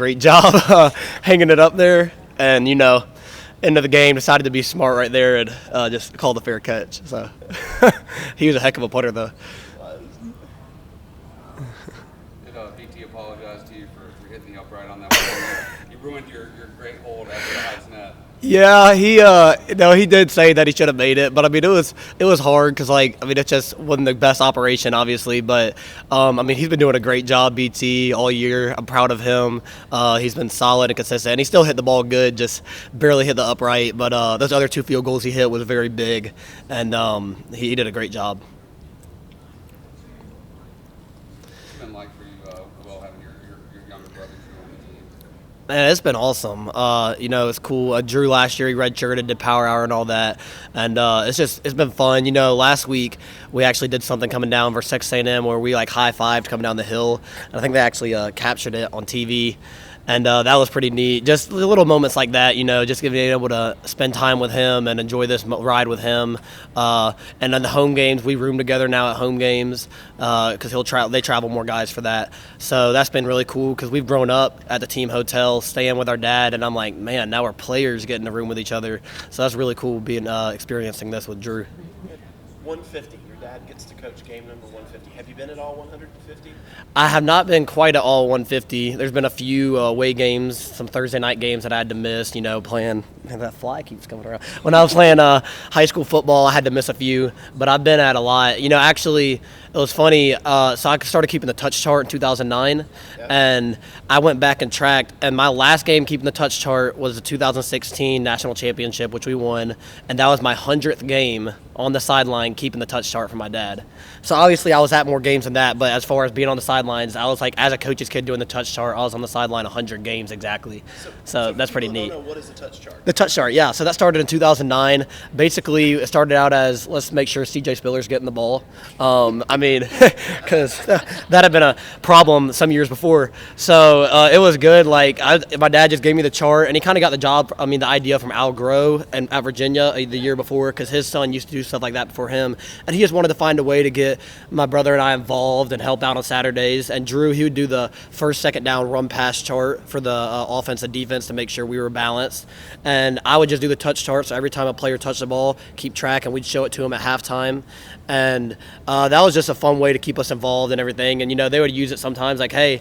Great job hanging it up there. And, end of the game, decided to be smart right there and just called the fair catch. So he was a heck of a punter, though. Did BT apologize to you for hitting the upright on that one? You ruined your great hold after the Heights net. Yeah, he did say that he should have made it, but I mean it was hard because it just wasn't the best operation, obviously, but he's been doing a great job, BT, all year. I'm proud of him. He's been solid and consistent, and he still hit the ball good, just barely hit the upright. But those other 2 field goals he hit was very big, and he did a great job. What's it been like for you, Will, having your younger brothers join the team? Man, it's been awesome. It's cool. Drew last year, he redshirted, did power hour and all that, and it's been fun. Last week we actually did something coming down for Texas A&M where we high fived coming down the hill, and I think they actually captured it on TV. And that was pretty neat. Just little moments like that, just being able to spend time with him and enjoy this ride with him. And then the home games, we room together now at home games because they travel more guys for that. So that's been really cool because we've grown up at the team hotel, staying with our dad, and I'm like, man, now we're players getting in a room with each other. So that's really cool experiencing this with Drew. 150. Your dad gets to coach game number 150. Have you been at all 150? I have not been quite at all 150. There's been a few away games, some Thursday night games that I had to miss, playing. Man, that fly keeps coming around. When I was playing high school football, I had to miss a few, but I've been at a lot. Actually, it was funny. So I started keeping the touch chart in 2009, and I went back and tracked, and my last game keeping the touch chart was the 2016 National Championship, which we won, and that was my 100th game on the sideline keeping the touch chart for my dad. So obviously I was at more games than that, but as far as being on the sidelines, I was as a coach's kid doing the touch chart, I was on the sideline 100 games exactly. So that's pretty neat. What is the touch chart? The touch chart, yeah. So that started in 2009. Basically, it started out as let's make sure C.J. Spiller's getting the ball. Because that had been a problem some years before. So it was good. My dad just gave me the chart, and he kind of got the idea from Al Groh at Virginia the year before, because his son used to do stuff like that before him, and he just wanted to find a way to get my brother and I involved and help out on Saturdays. And Drew, he would do the first, second down run pass chart for the offense and defense to make sure we were balanced. And I would just do the touch chart, so every time a player touched the ball, keep track, and we'd show it to him at halftime. And that was just a fun way to keep us involved and everything. And, they would use it sometimes I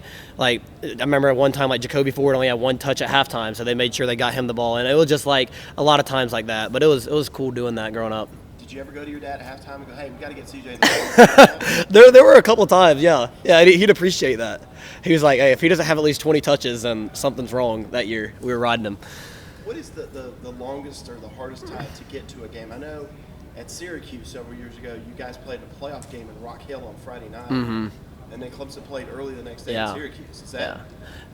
remember at one time, Jacoby Ford only had one touch at halftime, so they made sure they got him the ball. And it was just a lot of times like that. But it was cool doing that growing up. Did you ever go to your dad at halftime and go, hey, we got to get CJ the ball? There were a couple times, yeah. Yeah, he'd appreciate that. He was like, hey, if he doesn't have at least 20 touches, then something's wrong that year. We were riding him. What is the longest or the hardest time to get to a game? I know at Syracuse several years ago, you guys played a playoff game in Rock Hill on Friday night, and then Clemson played early the next day in Syracuse. Is that?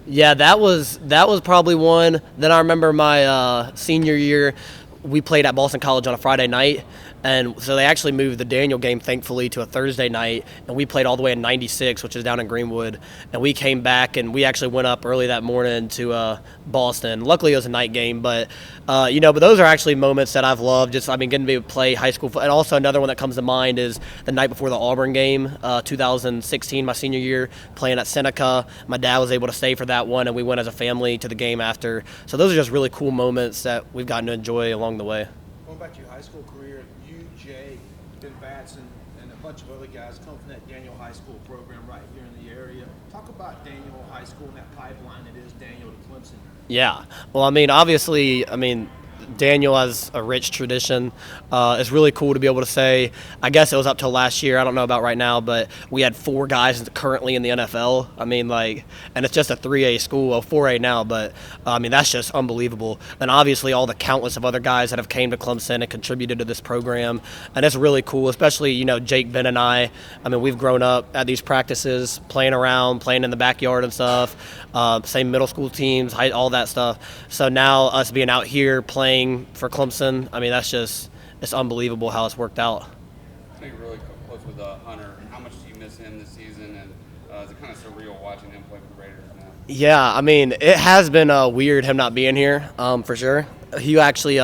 Yeah, that was probably one. Then I remember my senior year, we played at Boston College on a Friday night, and so they actually moved the Daniel game, thankfully, to a Thursday night, and we played all the way in 96, which is down in Greenwood, and we came back, and we actually went up early that morning to Boston. Luckily, it was a night game, but but those are actually moments that I've loved, getting to be able to play high school. And also another one that comes to mind is the night before the Auburn game, 2016, my senior year, playing at Seneca. My dad was able to stay for that one, and we went as a family to the game after. So those are just really cool moments that we've gotten to enjoy along the way. Going back to your high school career, you, Jay, Ben Batson, and a bunch of other guys come from that Daniel High School program right here in the area. Talk about Daniel High School and that pipeline it is Daniel to Clemson. Yeah. Well, obviously, Daniel has a rich tradition. It's really cool to be able to say, I guess it was up till last year, I don't know about right now, but we had 4 guys currently in the NFL. And it's just a 3A school, well, 4A now, but that's just unbelievable. And obviously all the countless of other guys that have came to Clemson and contributed to this program. And it's really cool, especially, Jake, Ben, and I. We've grown up at these practices, playing around, playing in the backyard and stuff, same middle school teams, all that stuff. So now us being out here playing for Clemson, it's unbelievable how it's worked out. I know you're really close with Hunter. How much do you miss him this season? And is it kind of surreal watching him play for the Raiders now? Yeah, it has been weird him not being here, for sure. He actually,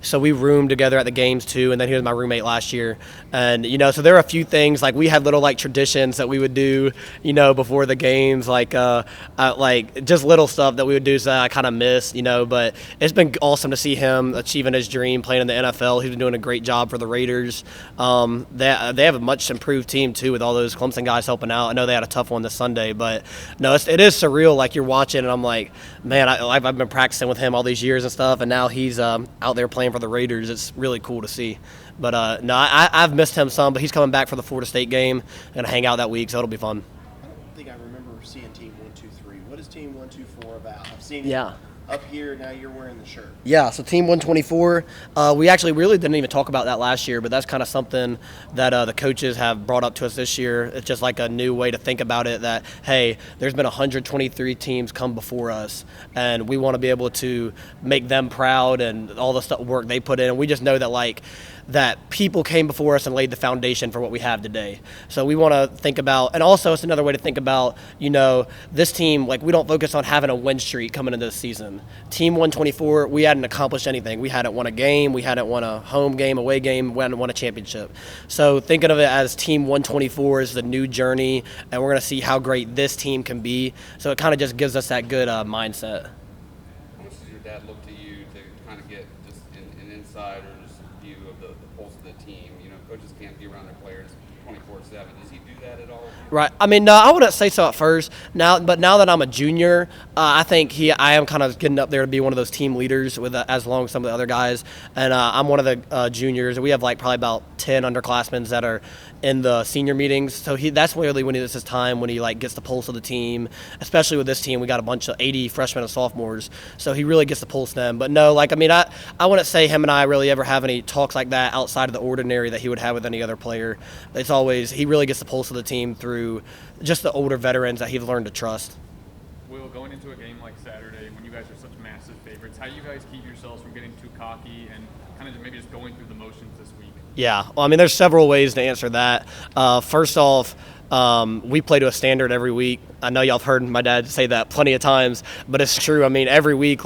so we roomed together at the games too, and then he was my roommate last year. And so there are a few things, like we had little like traditions that we would do, before the games, like just little stuff that we would do, so that I kind of miss, but it's been awesome to see him achieving his dream, playing in the NFL. He's been doing a great job for the Raiders. They have a much improved team too, with all those Clemson guys helping out. I know they had a tough one this Sunday, but no, it is surreal. Like you're watching, and I'm like, man, I've been practicing with him all these years and stuff, and now he's out there playing for the Raiders. It's really cool to see. But no, I've missed him some, but he's coming back for the Florida State game and hang out that week, so it'll be fun. I don't think I remember seeing Team 123. What is Team 124 about? I've seen Yeah. it up here. Now you're wearing the shirt. Yeah, so Team 124, we actually really didn't even talk about that last year, but that's kind of something that the coaches have brought up to us this year. It's just like a new way to think about it, that, hey, there's been 123 teams come before us, and we want to be able to make them proud and all the work they put in. And we just know that, that people came before us and laid the foundation for what we have today. So we want to think about, and also it's another way to think about, this team, we don't focus on having a win streak coming into the season. Team 124, we hadn't accomplished anything. We hadn't won a game. We hadn't won a home game, away game. We hadn't won a championship. So thinking of it as Team 124 is the new journey, and we're going to see how great this team can be. So it kind of just gives us that good mindset. How much does your dad look to you to kind of get just an inside or just view of the pulse of the team? Coaches can't be around their players 24/7. Does he do that at all? Right. I mean, no, I wouldn't say so at first. But now that I'm a junior, I think I am kind of getting up there to be one of those team leaders with as long as some of the other guys. And I'm one of the juniors. We have probably about 10 underclassmen that are in the senior meetings. So that's really when it's his time, when he gets the pulse of the team. Especially with this team, we got a bunch of 80 freshmen and sophomores. So he really gets to pulse them. But no, I wouldn't say him and I really ever have any talks like that outside of the ordinary that he would have with any other player. It's always, he really gets the pulse of the team through just the older veterans that he's learned to trust. Will, going into a game like Saturday, when you guys are such massive favorites, how do you guys keep yourselves from getting too cocky and kind of maybe just going through the motions this week? Yeah, well, I mean, there's several ways to answer that. First off, we play to a standard every week. I know y'all have heard my dad say that plenty of times, but it's true. I mean, every week,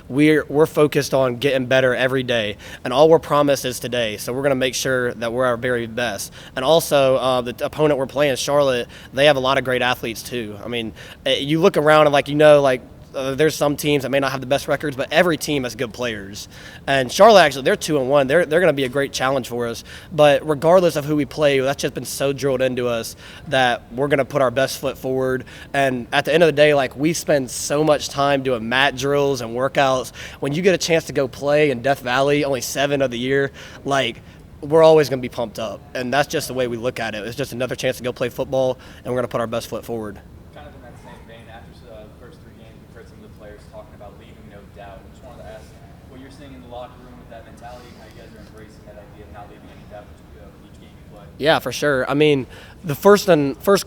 we're focused on getting better every day, and all we're promised is today. So we're going to make sure that we're our very best. And also, the opponent we're playing, Charlotte, they have a lot of great athletes too. I mean, you look around and there's some teams that may not have the best records, but every team has good players. And Charlotte, actually, they're 2-1. They're going to be a great challenge for us. But regardless of who we play, that's just been so drilled into us that we're going to put our best foot forward. And at the end of the day, we spend so much time doing mat drills and workouts. When you get a chance to go play in Death Valley, only 7 of the year, we're always going to be pumped up. And that's just the way we look at it. It's just another chance to go play football, and we're going to put our best foot forward. Kind of in that same vein, after the first 3 games, we've heard some of the players talking about leaving no doubt. I just wanted to ask what you're seeing in the locker room with that mentality, and how you guys are embracing that idea of not leaving any doubt with each game you play. Yeah, for sure. I mean, the first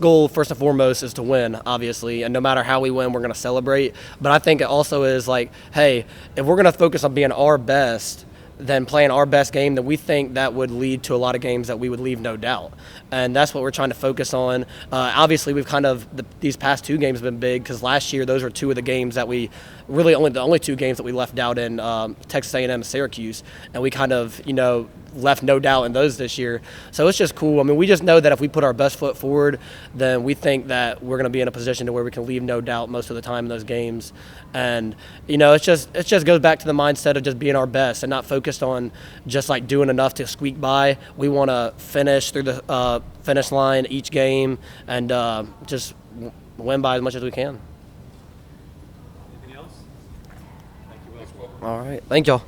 goal, first and foremost, is to win, obviously. And no matter how we win, we're going to celebrate. But I think it also is hey, if we're going to focus on being our best, then playing our best game, then we think that would lead to a lot of games that we would leave no doubt. And that's what we're trying to focus on. Obviously, we've these past 2 games have been big, because last year those were 2 of the games that we really the only 2 games that we left out in, Texas A&M and Syracuse. And we left no doubt in those this year. So it's just cool. I mean, we just know that if we put our best foot forward, then we think that we're going to be in a position to where we can leave no doubt most of the time in those games. And, it just goes back to the mindset of just being our best and not focused on just doing enough to squeak by. We want to finish through the finish line each game and just win by as much as we can. Anything else? Thank you, Will. All right. Thank y'all.